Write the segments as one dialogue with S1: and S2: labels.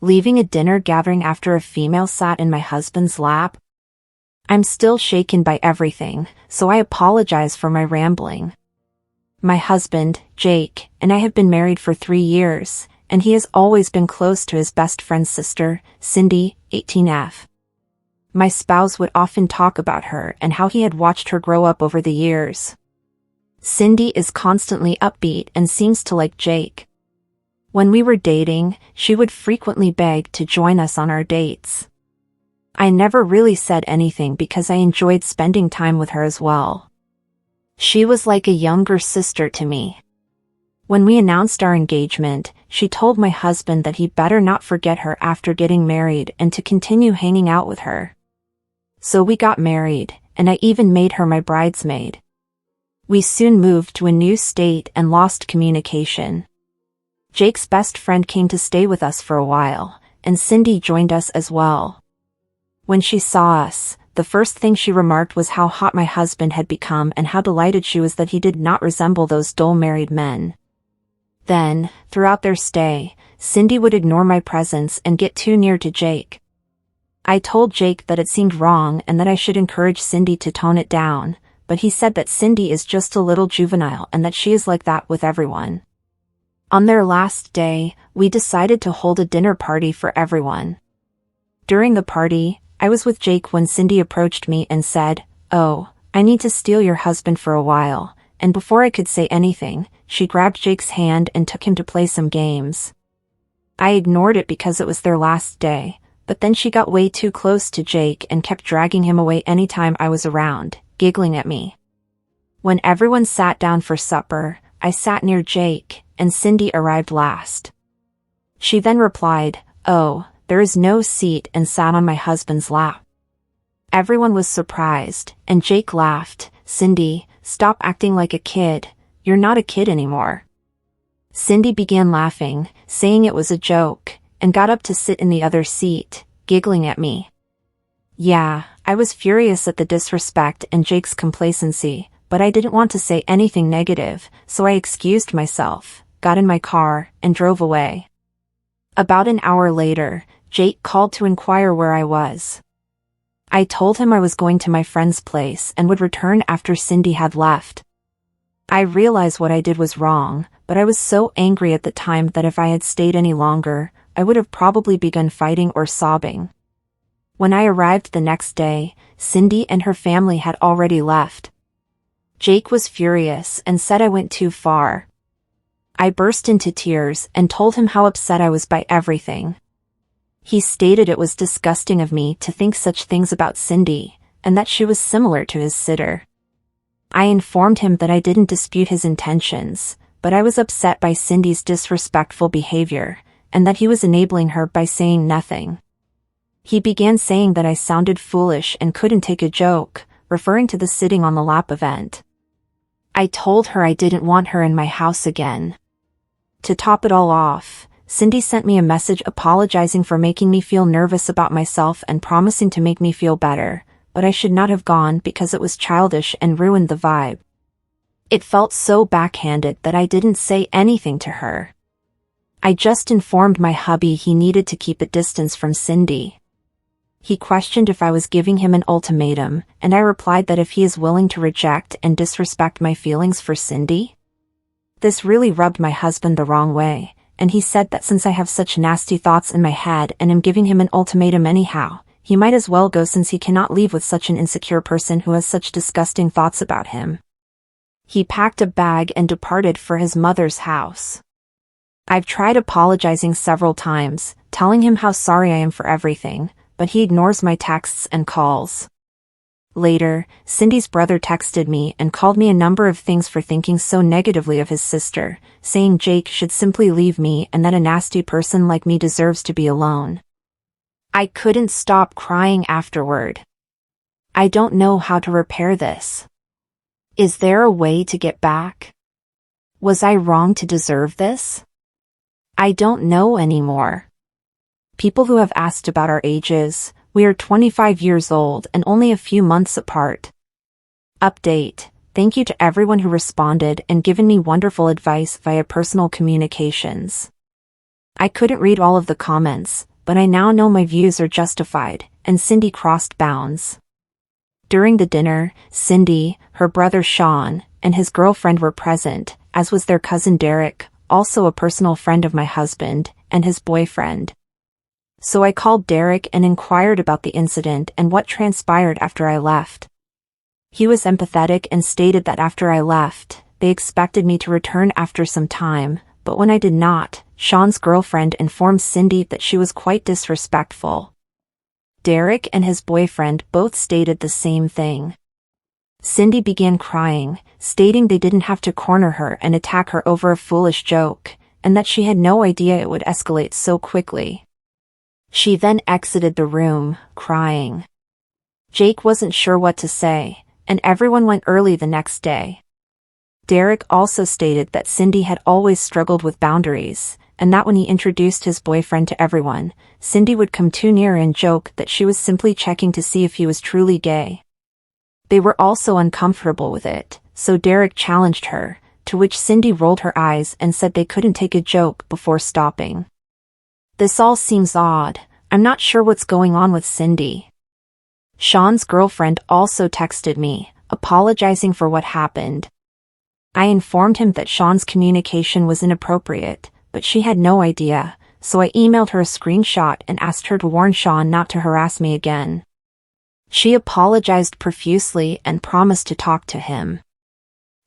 S1: Leaving a dinner gathering after a female sat in my husband's lap. I'm still shaken by everything, so I apologize for my rambling. My husband, Jake, and I have been married for 3 years, and he has always been close to his best friend's sister, Cindy, 18F. My spouse would often talk about her and how he had watched her grow up over the years. Cindy is constantly upbeat and seems to like Jake. When we were dating, she would frequently beg to join us on our dates. I never really said anything because I enjoyed spending time with her as well. She was like a younger sister to me. When we announced our engagement, she told my husband that he better not forget her after getting married and to continue hanging out with her. So we got married, and I even made her my bridesmaid. We soon moved to a new state and lost communication. Jake's best friend came to stay with us for a while, and Cindy joined us as well. When she saw us, the first thing she remarked was how hot my husband had become and how delighted she was that he did not resemble those dull married men. Then, throughout their stay, Cindy would ignore my presence and get too near to Jake. I told Jake that it seemed wrong and that I should encourage Cindy to tone it down, but he said that Cindy is just a little juvenile and that she is like that with everyone. On their last day, we decided to hold a dinner party for everyone. During the party, I was with Jake when Cindy approached me and said, "Oh, I need to steal your husband for a while," and before I could say anything, she grabbed Jake's hand and took him to play some games. I ignored it because it was their last day, but then she got way too close to Jake and kept dragging him away anytime I was around, giggling at me. When everyone sat down for supper, I sat near Jake, and Cindy arrived last. She then replied, "Oh, there is no seat," and sat on my husband's lap. Everyone was surprised, and Jake laughed. "Cindy, stop acting like a kid, you're not a kid anymore." Cindy began laughing, saying it was a joke, and got up to sit in the other seat, giggling at me. Yeah, I was furious at the disrespect and Jake's complacency, but I didn't want to say anything negative, so I excused myself, got in my car, and drove away. About an hour later, Jake called to inquire where I was. I told him I was going to my friend's place and would return after Cindy had left. I realized what I did was wrong, but I was so angry at the time that if I had stayed any longer, I would have probably begun fighting or sobbing. When I arrived the next day, Cindy and her family had already left. Jake was furious and said I went too far. I burst into tears and told him how upset I was by everything. He stated it was disgusting of me to think such things about Cindy, and that she was similar to his sitter. I informed him that I didn't dispute his intentions, but I was upset by Cindy's disrespectful behavior, and that he was enabling her by saying nothing. He began saying that I sounded foolish and couldn't take a joke, referring to the sitting on the lap event. I told her I didn't want her in my house again. To top it all off, Cindy sent me a message apologizing for making me feel nervous about myself and promising to make me feel better, but I should not have gone because it was childish and ruined the vibe. It felt so backhanded that I didn't say anything to her. I just informed my hubby he needed to keep a distance from Cindy. He questioned if I was giving him an ultimatum, and I replied that if he is willing to reject and disrespect my feelings for Cindy. This really rubbed my husband the wrong way, and he said that since I have such nasty thoughts in my head and am giving him an ultimatum anyhow, he might as well go since he cannot leave with such an insecure person who has such disgusting thoughts about him. He packed a bag and departed for his mother's house. I've tried apologizing several times, telling him how sorry I am for everything, but he ignores my texts and calls. Later, Cindy's brother texted me and called me a number of things for thinking so negatively of his sister, saying Jake should simply leave me and that a nasty person like me deserves to be alone. I couldn't stop crying afterward. I don't know how to repair this. Is there a way to get back? Was I wrong to deserve this? I don't know anymore. People who have asked about our ages, we are 25 years old and only a few months apart. Update: thank you to everyone who responded and given me wonderful advice via personal communications. I couldn't read all of the comments, but I now know my views are justified, and Cindy crossed bounds. During the dinner, Cindy, her brother Sean, and his girlfriend were present, as was their cousin Derek, also a personal friend of my husband, and his boyfriend. So I called Derek and inquired about the incident and what transpired after I left. He was empathetic and stated that after I left, they expected me to return after some time, but when I did not, Sean's girlfriend informed Cindy that she was quite disrespectful. Derek and his boyfriend both stated the same thing. Cindy began crying, stating they didn't have to corner her and attack her over a foolish joke, and that she had no idea it would escalate so quickly. She then exited the room, crying. Jake wasn't sure what to say, and everyone went early the next day. Derek also stated that Cindy had always struggled with boundaries, and that when he introduced his boyfriend to everyone, Cindy would come too near and joke that she was simply checking to see if he was truly gay. They were also uncomfortable with it, so Derek challenged her, to which Cindy rolled her eyes and said they couldn't take a joke before stopping. This all seems odd. I'm not sure what's going on with Cindy. Sean's girlfriend also texted me, apologizing for what happened. I informed him that Sean's communication was inappropriate, but she had no idea, so I emailed her a screenshot and asked her to warn Sean not to harass me again. She apologized profusely and promised to talk to him.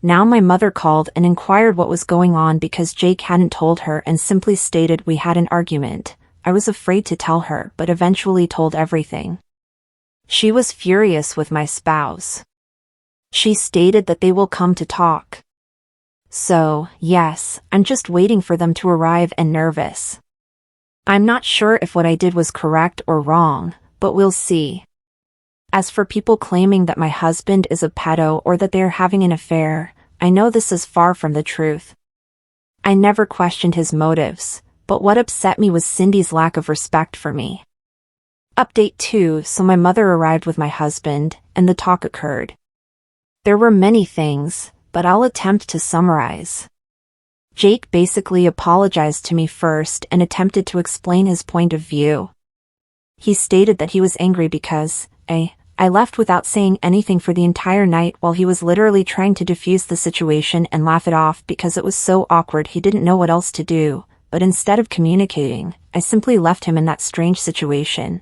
S1: Now my mother called and inquired what was going on because Jake hadn't told her and simply stated we had an argument. I was afraid to tell her but eventually told everything. She was furious with my spouse. She stated that they will come to talk. So, yes, I'm just waiting for them to arrive and nervous. I'm not sure if what I did was correct or wrong, but we'll see. As for people claiming that my husband is a pedo or that they are having an affair, I know this is far from the truth. I never questioned his motives, but what upset me was Cindy's lack of respect for me. Update 2. So my mother arrived with my husband, and the talk occurred. There were many things, but I'll attempt to summarize. Jake basically apologized to me first and attempted to explain his point of view. He stated that he was angry because, I left without saying anything for the entire night while he was literally trying to defuse the situation and laugh it off because it was so awkward he didn't know what else to do, but instead of communicating, I simply left him in that strange situation.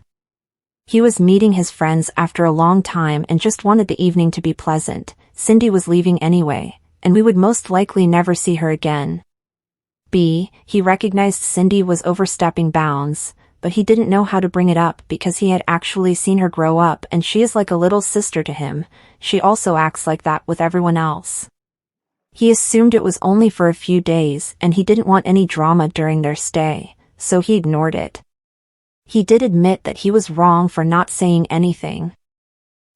S1: He was meeting his friends after a long time and just wanted the evening to be pleasant. Cindy was leaving anyway, and we would most likely never see her again. B. He recognized Cindy was overstepping bounds, but he didn't know how to bring it up because he had actually seen her grow up and she is like a little sister to him. She also acts like that with everyone else. He assumed it was only for a few days and he didn't want any drama during their stay, so he ignored it. He did admit that he was wrong for not saying anything.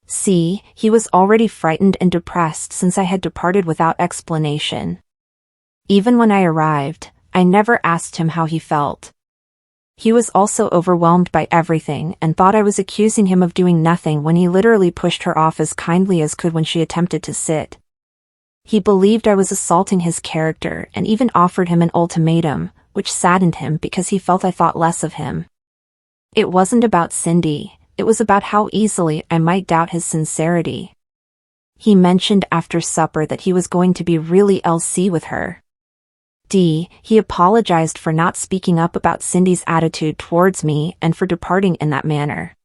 S1: C. He was already frightened and depressed since I had departed without explanation. Even when I arrived, I never asked him how he felt. He was also overwhelmed by everything and thought I was accusing him of doing nothing when he literally pushed her off as kindly as could when she attempted to sit. He believed I was assaulting his character and even offered him an ultimatum, which saddened him because he felt I thought less of him. It wasn't about Cindy. It was about how easily I might doubt his sincerity. He mentioned after supper that he was going to be really LC with her. D. He apologized for not speaking up about Cindy's attitude towards me and for departing in that manner.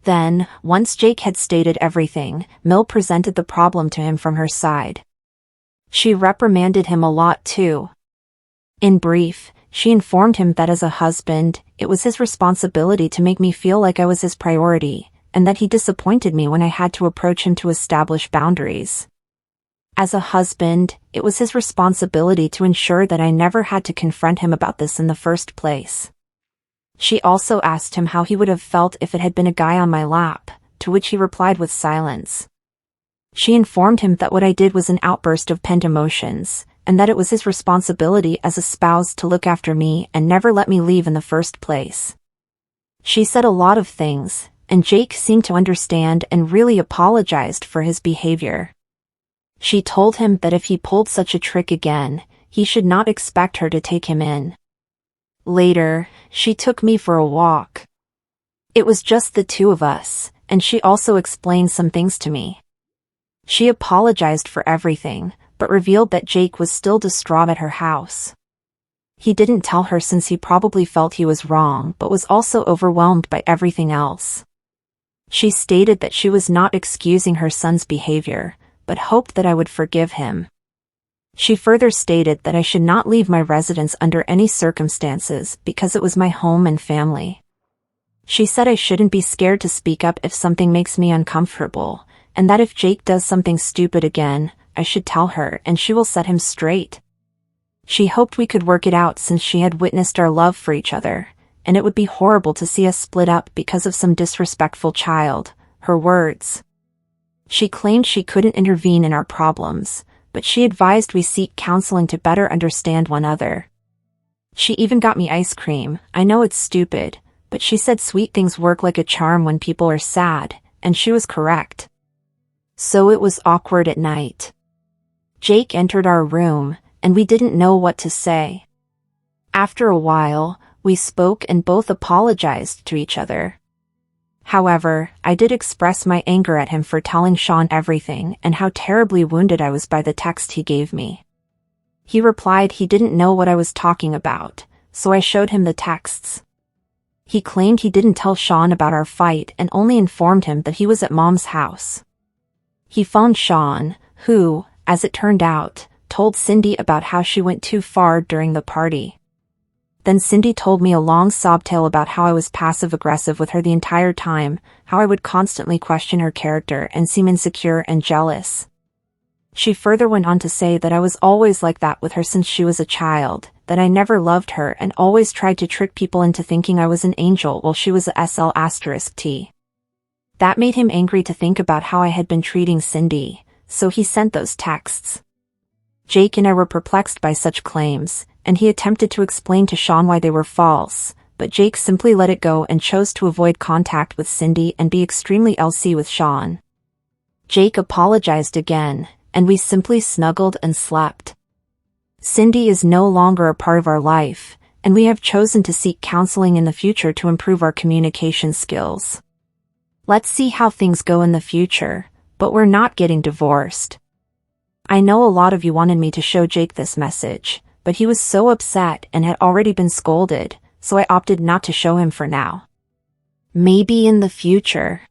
S1: Then, once Jake had stated everything, Mill presented the problem to him from her side. She reprimanded him a lot too. In brief, she informed him that as a husband, it was his responsibility to make me feel like I was his priority, and that he disappointed me when I had to approach him to establish boundaries. As a husband, it was his responsibility to ensure that I never had to confront him about this in the first place. She also asked him how he would have felt if it had been a guy on my lap, to which he replied with silence. She informed him that what I did was an outburst of pent emotions, and that it was his responsibility as a spouse to look after me and never let me leave in the first place. She said a lot of things, and Jake seemed to understand and really apologized for his behavior. She told him that if he pulled such a trick again, he should not expect her to take him in. Later, she took me for a walk. It was just the two of us, and she also explained some things to me. She apologized for everything, but revealed that Jake was still distraught at her house. He didn't tell her since he probably felt he was wrong but was also overwhelmed by everything else. She stated that she was not excusing her son's behavior, but hoped that I would forgive him. She further stated that I should not leave my residence under any circumstances because it was my home and family. She said I shouldn't be scared to speak up if something makes me uncomfortable, and that if Jake does something stupid again, I should tell her and she will set him straight. She hoped we could work it out since she had witnessed our love for each other, and it would be horrible to see us split up because of some disrespectful child, her words. She claimed she couldn't intervene in our problems, but she advised we seek counseling to better understand one another. She even got me ice cream. I know it's stupid, but she said sweet things work like a charm when people are sad, and she was correct. So it was awkward at night. Jake entered our room, and we didn't know what to say. After a while, we spoke and both apologized to each other. However, I did express my anger at him for telling Sean everything and how terribly wounded I was by the text he gave me. He replied he didn't know what I was talking about, so I showed him the texts. He claimed he didn't tell Sean about our fight and only informed him that he was at Mom's house. He phoned Sean, who, as it turned out, told Cindy about how she went too far during the party. Then Cindy told me a long sob tale about how I was passive-aggressive with her the entire time, how I would constantly question her character and seem insecure and jealous. She further went on to say that I was always like that with her since she was a child, that I never loved her and always tried to trick people into thinking I was an angel while she was a SL*T. That made him angry to think about how I had been treating Cindy, so he sent those texts. Jake and I were perplexed by such claims, and he attempted to explain to Sean why they were false, but Jake simply let it go and chose to avoid contact with Cindy and be extremely LC with Sean. Jake apologized again, and we simply snuggled and slept. Cindy is no longer a part of our life, and we have chosen to seek counseling in the future to improve our communication skills. Let's see how things go in the future, but we're not getting divorced. I know a lot of you wanted me to show Jake this message, but he was so upset and had already been scolded, so I opted not to show him for now. Maybe in the future.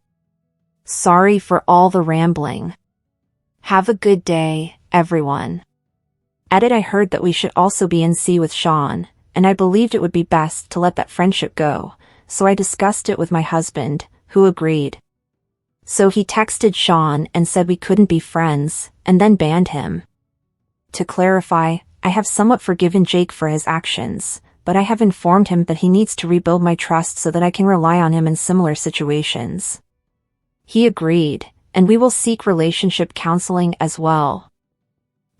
S1: Sorry for all the rambling. Have a good day, everyone. Edit. I heard that we should also be in C with Sean, and I believed it would be best to let that friendship go, so I discussed it with my husband, who agreed. So he texted Sean and said we couldn't be friends, and then banned him. To clarify, I have somewhat forgiven Jake for his actions, but I have informed him that he needs to rebuild my trust so that I can rely on him in similar situations. He agreed, and we will seek relationship counseling as well.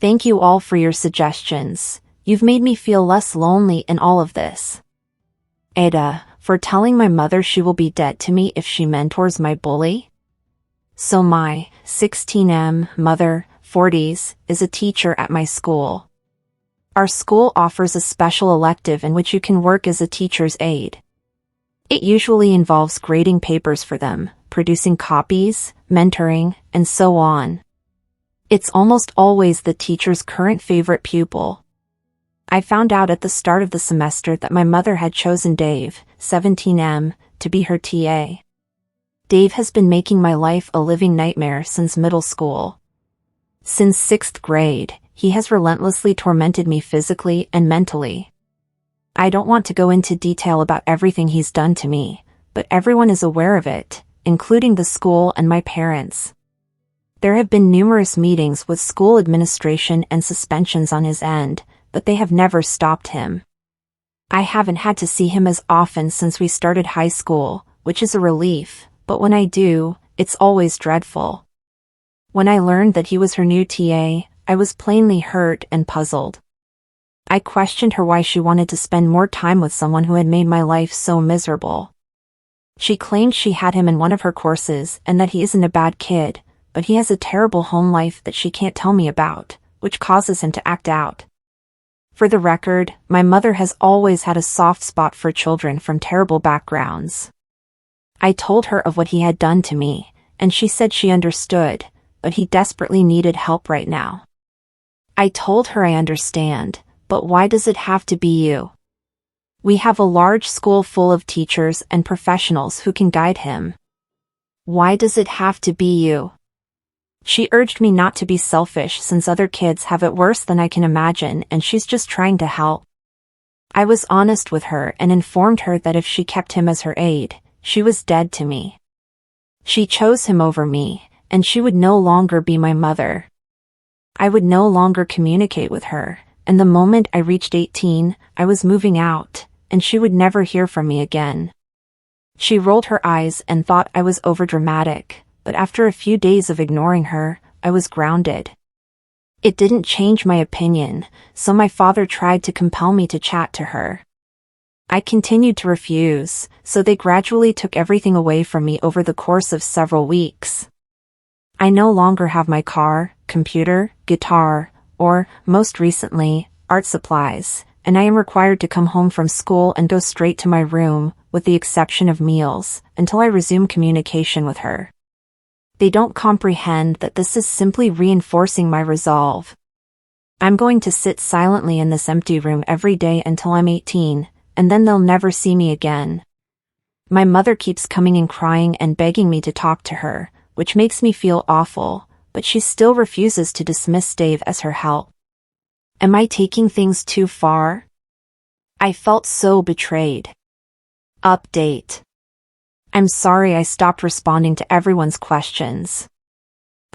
S1: Thank you all for your suggestions. You've made me feel less lonely in all of this. Ada, for telling my mother she will be dead to me if she mentors my bully. So my 16M mother, 40s, is a teacher at my school. Our school offers a special elective in which you can work as a teacher's aide. It usually involves grading papers for them, producing copies, mentoring, and so on. It's almost always the teacher's current favorite pupil. I found out at the start of the semester that my mother had chosen Dave, 17M, to be her TA. Dave has been making my life a living nightmare since middle school. Since 6th grade, he has relentlessly tormented me physically and mentally. I don't want to go into detail about everything he's done to me, but everyone is aware of it, including the school and my parents. There have been numerous meetings with school administration and suspensions on his end, but they have never stopped him. I haven't had to see him as often since we started high school, which is a relief, but when I do, it's always dreadful. When I learned that he was her new TA, I was plainly hurt and puzzled. I questioned her why she wanted to spend more time with someone who had made my life so miserable. She claimed she had him in one of her courses and that he isn't a bad kid, but he has a terrible home life that she can't tell me about, which causes him to act out. For the record, my mother has always had a soft spot for children from terrible backgrounds. I told her of what he had done to me, and she said she understood, but he desperately needed help right now. I told her I understand, but why does it have to be you? We have a large school full of teachers and professionals who can guide him. Why does it have to be you? She urged me not to be selfish since other kids have it worse than I can imagine and she's just trying to help. I was honest with her and informed her that if she kept him as her aide, she was dead to me. She chose him over me, and she would no longer be my mother. I would no longer communicate with her, and the moment I reached 18, I was moving out, and she would never hear from me again. She rolled her eyes and thought I was overdramatic, but after a few days of ignoring her, I was grounded. It didn't change my opinion, so my father tried to compel me to chat to her. I continued to refuse, so they gradually took everything away from me over the course of several weeks. I no longer have my car, computer, guitar, or, most recently, art supplies, and I am required to come home from school and go straight to my room, with the exception of meals, until I resume communication with her. They don't comprehend that this is simply reinforcing my resolve. I'm going to sit silently in this empty room every day until I'm 18, and then they'll never see me again. My mother keeps coming and crying and begging me to talk to her, which makes me feel awful, but she still refuses to dismiss Dave as her help. Am I taking things too far? I felt so betrayed. Update. I'm sorry I stopped responding to everyone's questions.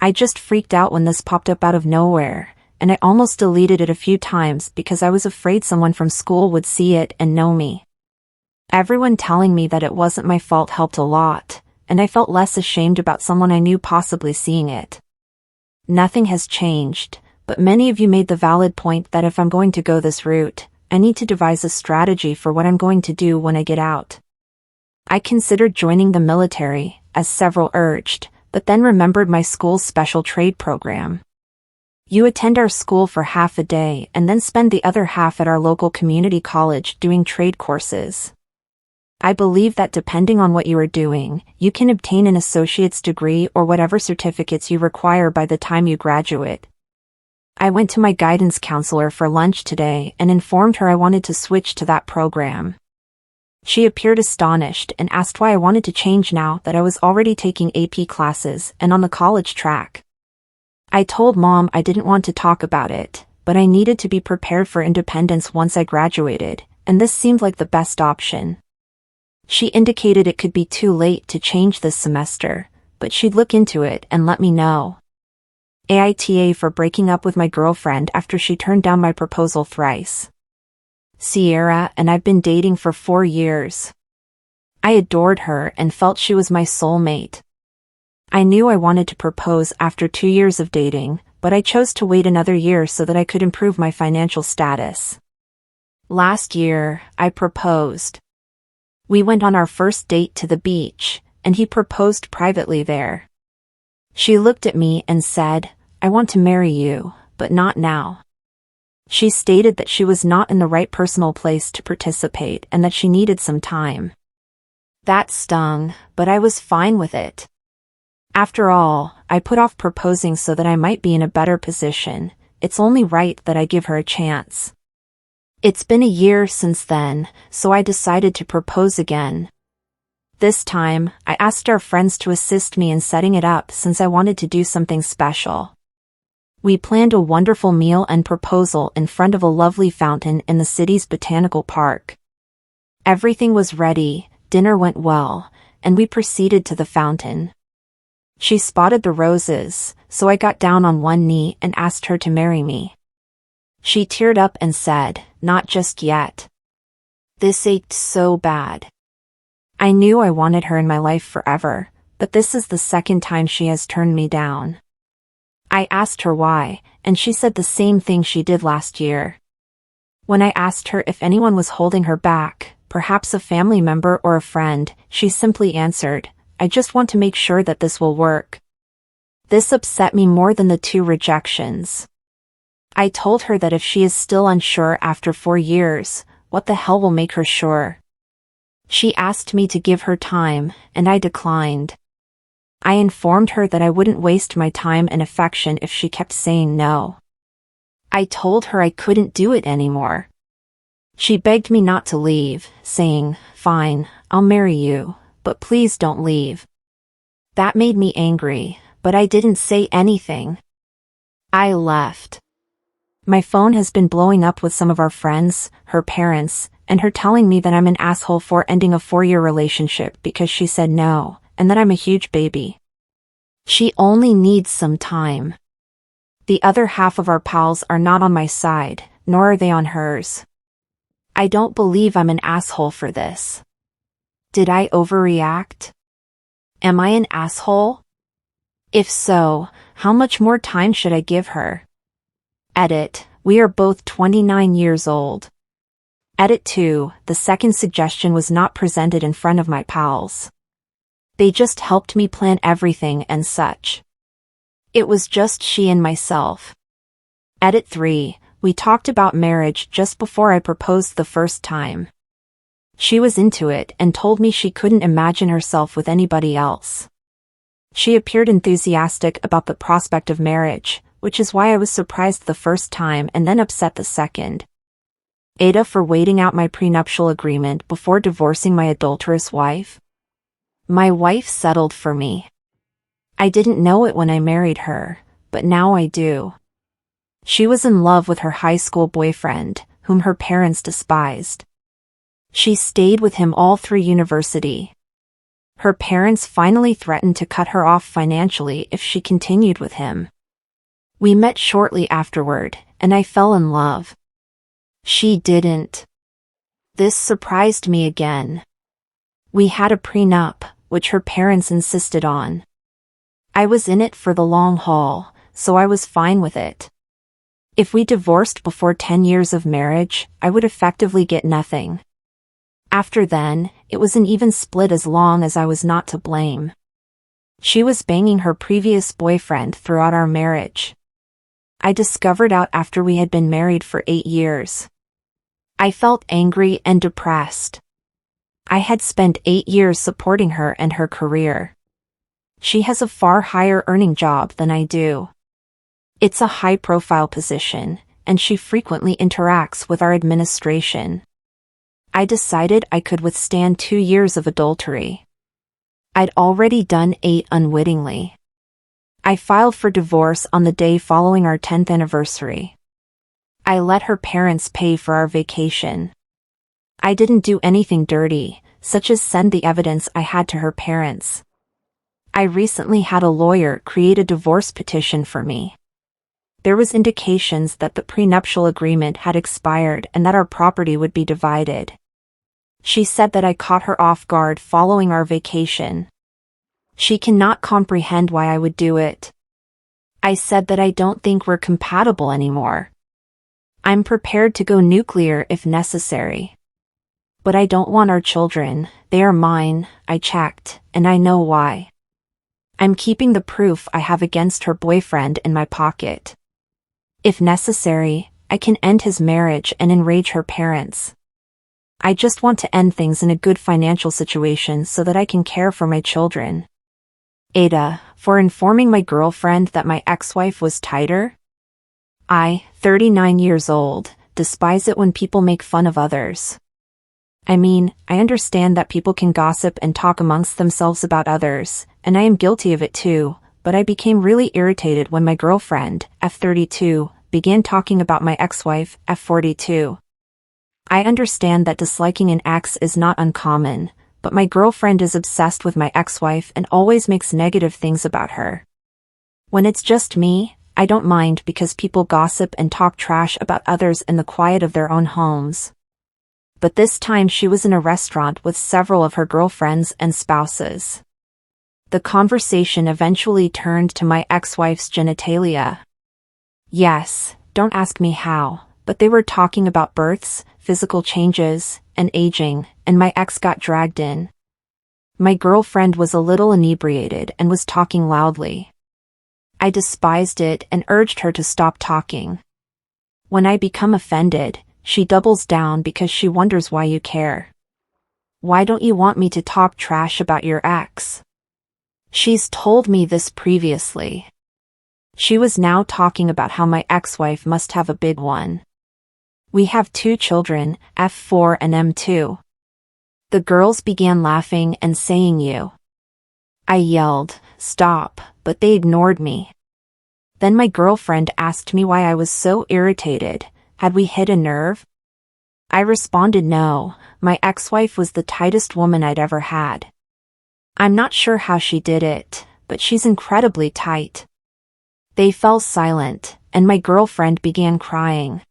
S1: I just freaked out when this popped up out of nowhere, and I almost deleted it a few times because I was afraid someone from school would see it and know me. Everyone telling me that it wasn't my fault helped a lot, and I felt less ashamed about someone I knew possibly seeing it. Nothing has changed, but many of you made the valid point that if I'm going to go this route, I need to devise a strategy for what I'm going to do when I get out. I considered joining the military, as several urged, but then remembered my school's special trade program. You attend our school for half a day and then spend the other half at our local community college doing trade courses. I believe that depending on what you are doing, you can obtain an associate's degree or whatever certificates you require by the time you graduate. I went to my guidance counselor for lunch today and informed her I wanted to switch to that program. She appeared astonished and asked why I wanted to change now that I was already taking AP classes and on the college track. I told Mom I didn't want to talk about it, but I needed to be prepared for independence once I graduated, and this seemed like the best option. She indicated it could be too late to change this semester, but she'd look into it and let me know. AITA for breaking up with my girlfriend after she turned down my proposal thrice. Sierra and I've been dating for 4 years. I adored her and felt she was my soulmate. I knew I wanted to propose after 2 years of dating, but I chose to wait another year so that I could improve my financial status. Last year, I proposed. We went on our first date to the beach, and he proposed privately there. She looked at me and said, "I want to marry you, but not now." She stated that she was not in the right personal place to participate and that she needed some time. That stung, but I was fine with it. After all, I put off proposing so that I might be in a better position. It's only right that I give her a chance. It's been a year since then, so I decided to propose again. This time, I asked our friends to assist me in setting it up since I wanted to do something special. We planned a wonderful meal and proposal in front of a lovely fountain in the city's botanical park. Everything was ready, dinner went well, and we proceeded to the fountain. She spotted the roses, so I got down on one knee and asked her to marry me. She teared up and said, "Not just yet." This ached so bad. I knew I wanted her in my life forever, but this is the second time she has turned me down. I asked her why, and she said the same thing she did last year. When I asked her if anyone was holding her back, perhaps a family member or a friend, she simply answered, "I just want to make sure that this will work." This upset me more than the 2 rejections. I told her that if she is still unsure after 4 years, what the hell will make her sure? She asked me to give her time, and I declined. I informed her that I wouldn't waste my time and affection if she kept saying no. I told her I couldn't do it anymore. She begged me not to leave, saying, "Fine, I'll marry you, but please don't leave." That made me angry, but I didn't say anything. I left. My phone has been blowing up with some of our friends, her parents, and her telling me that I'm an asshole for ending a 4-year relationship because she said no, and that I'm a huge baby. She only needs some time. The other half of our pals are not on my side, nor are they on hers. I don't believe I'm an asshole for this. Did I overreact? Am I an asshole? If so, how much more time should I give her? Edit, we are both 29 years old. Edit 2, the second suggestion was not presented in front of my pals. They just helped me plan everything and such. It was just she and myself. Edit 3, we talked about marriage just before I proposed the first time. She was into it and told me she couldn't imagine herself with anybody else. She appeared enthusiastic about the prospect of marriage, which is why I was surprised the first time and then upset the second. Ada for waiting out my prenuptial agreement before divorcing my adulterous wife. My wife settled for me. I didn't know it when I married her, but now I do. She was in love with her high school boyfriend, whom her parents despised. She stayed with him all through university. Her parents finally threatened to cut her off financially if she continued with him. We met shortly afterward, and I fell in love. She didn't. This surprised me again. We had a prenup, which her parents insisted on. I was in it for the long haul, so I was fine with it. If we divorced before 10 years of marriage, I would effectively get nothing. After then, it was an even split as long as I was not to blame. She was banging her previous boyfriend throughout our marriage. I discovered out after we had been married for 8 years. I felt angry and depressed. I had spent 8 years supporting her and her career. She has a far higher earning job than I do. It's a high-profile position, and she frequently interacts with our administration. I decided I could withstand 2 years of adultery. I'd already done 8 unwittingly. I filed for divorce on the day following our 10th anniversary. I let her parents pay for our vacation. I didn't do anything dirty, such as send the evidence I had to her parents. I recently had a lawyer create a divorce petition for me. There was indications that the prenuptial agreement had expired and that our property would be divided. She said that I caught her off guard following our vacation. She cannot comprehend why I would do it. I said that I don't think we're compatible anymore. I'm prepared to go nuclear if necessary. But I don't want our children, they are mine, I checked, and I know why. I'm keeping the proof I have against her boyfriend in my pocket. If necessary, I can end his marriage and enrage her parents. I just want to end things in a good financial situation so that I can care for my children. Ada, for informing my girlfriend that my ex-wife was tighter. I, 39 years old, despise it when people make fun of others. I mean, I understand that people can gossip and talk amongst themselves about others, and I am guilty of it too, but I became really irritated when my girlfriend, F32, began talking about my ex-wife, F42. I understand that disliking an ex is not uncommon, but my girlfriend is obsessed with my ex-wife and always makes negative things about her. When it's just me, I don't mind because people gossip and talk trash about others in the quiet of their own homes. But this time she was in a restaurant with several of her girlfriends and spouses. The conversation eventually turned to my ex-wife's genitalia. Yes, don't ask me how, but they were talking about births, physical changes, and aging, and my ex got dragged in. My girlfriend was a little inebriated and was talking loudly. I despised it and urged her to stop talking. When I become offended, she doubles down because she wonders why you care. Why don't you want me to talk trash about your ex? She's told me this previously. She was now talking about how my ex-wife must have a big one. We have 2 children, F4 and M2. The girls began laughing and saying you. I yelled, stop, but they ignored me. Then my girlfriend asked me why I was so irritated. Had we hit a nerve? I responded no, my ex-wife was the tightest woman I'd ever had. I'm not sure how she did it, but she's incredibly tight. They fell silent, and my girlfriend began crying.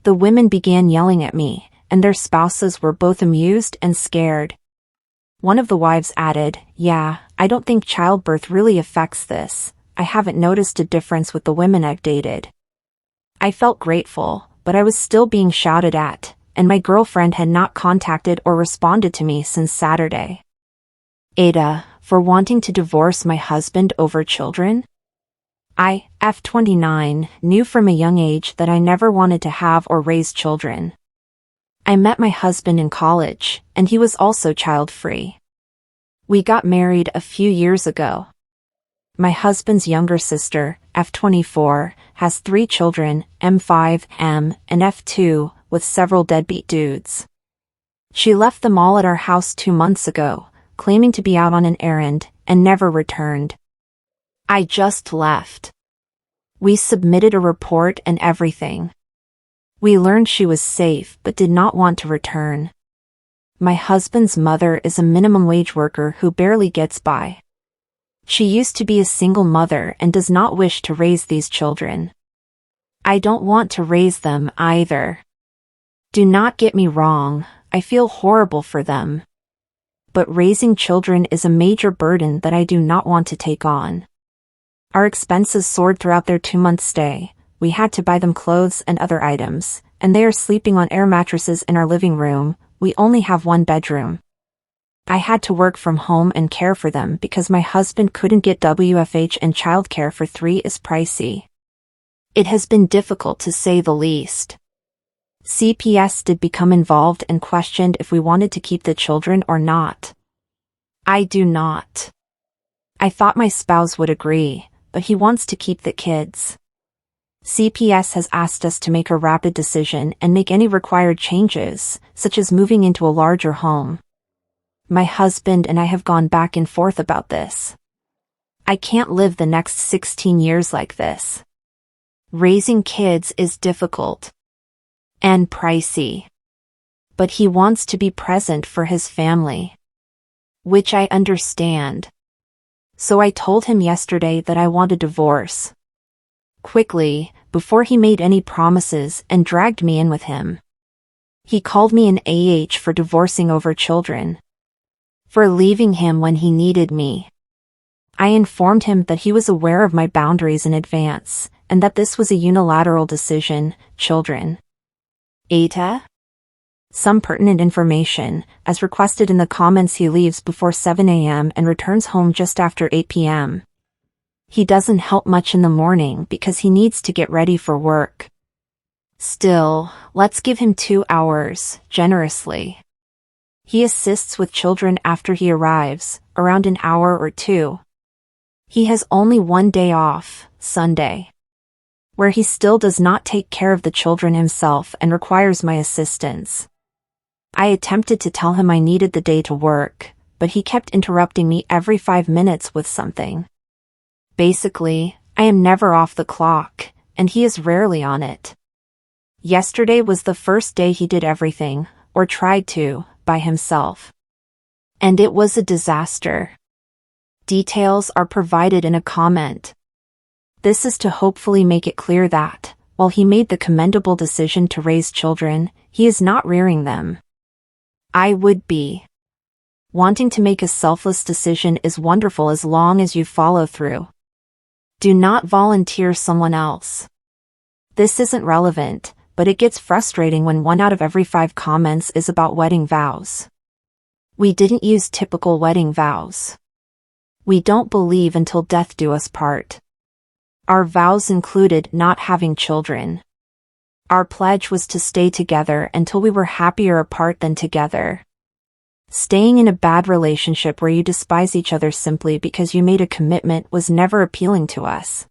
S1: The women began yelling at me, and their spouses were both amused and scared. One of the wives added, yeah, I don't think childbirth really affects this. I haven't noticed a difference with the women I've dated. I felt grateful, but I was still being shouted at, and my girlfriend had not contacted or responded to me since Saturday. Ada, for wanting to divorce my husband over children? I, F29, knew from a young age that I never wanted to have or raise children. I met my husband in college, and he was also child-free. We got married a few years ago. My husband's younger sister, F24, has 3 children, M5, M, and F2, with several deadbeat dudes. She left them all at our house 2 months ago, claiming to be out on an errand, and never returned. I just left. We submitted a report and everything. We learned she was safe but did not want to return. My husband's mother is a minimum wage worker who barely gets by. She used to be a single mother and does not wish to raise these children. I don't want to raise them either. Do not get me wrong, I feel horrible for them. But raising children is a major burden that I do not want to take on. Our expenses soared throughout their 2-month stay. We had to buy them clothes and other items, and they are sleeping on air mattresses in our living room. We only have 1 bedroom. I had to work from home and care for them because my husband couldn't get WFH, and childcare for 3 is pricey. It has been difficult to say the least. CPS did become involved and questioned if we wanted to keep the children or not. I do not. I thought my spouse would agree, but he wants to keep the kids. CPS has asked us to make a rapid decision and make any required changes, such as moving into a larger home. My husband and I have gone back and forth about this. I can't live the next 16 years like this. Raising kids is difficult. And pricey. But he wants to be present for his family. Which I understand. So I told him yesterday that I want a divorce. Quickly, before he made any promises, and dragged me in with him. He called me an AH for divorcing over children. For leaving him when he needed me. I informed him that he was aware of my boundaries in advance, and that this was a unilateral decision. Children. Ada? Some pertinent information, as requested in the comments. He leaves before 7 a.m. and returns home just after 8 p.m. He doesn't help much in the morning because he needs to get ready for work. Still, let's give him 2 hours, generously. He assists with children after he arrives, around an hour or 2. He has only 1 day off, Sunday, where he still does not take care of the children himself and requires my assistance. I attempted to tell him I needed the day to work, but he kept interrupting me every 5 minutes with something. Basically, I am never off the clock, and he is rarely on it. Yesterday was the first day he did everything, or tried to, by himself. And it was a disaster. Details are provided in a comment. This is to hopefully make it clear that, while he made the commendable decision to raise children, he is not rearing them. I would be. Wanting to make a selfless decision is wonderful as long as you follow through. Do not volunteer someone else. This isn't relevant, but it gets frustrating when 1 out of every 5 comments is about wedding vows. We didn't use typical wedding vows. We don't believe until death do us part. Our vows included not having children. Our pledge was to stay together until we were happier apart than together. Staying in a bad relationship where you despise each other simply because you made a commitment was never appealing to us.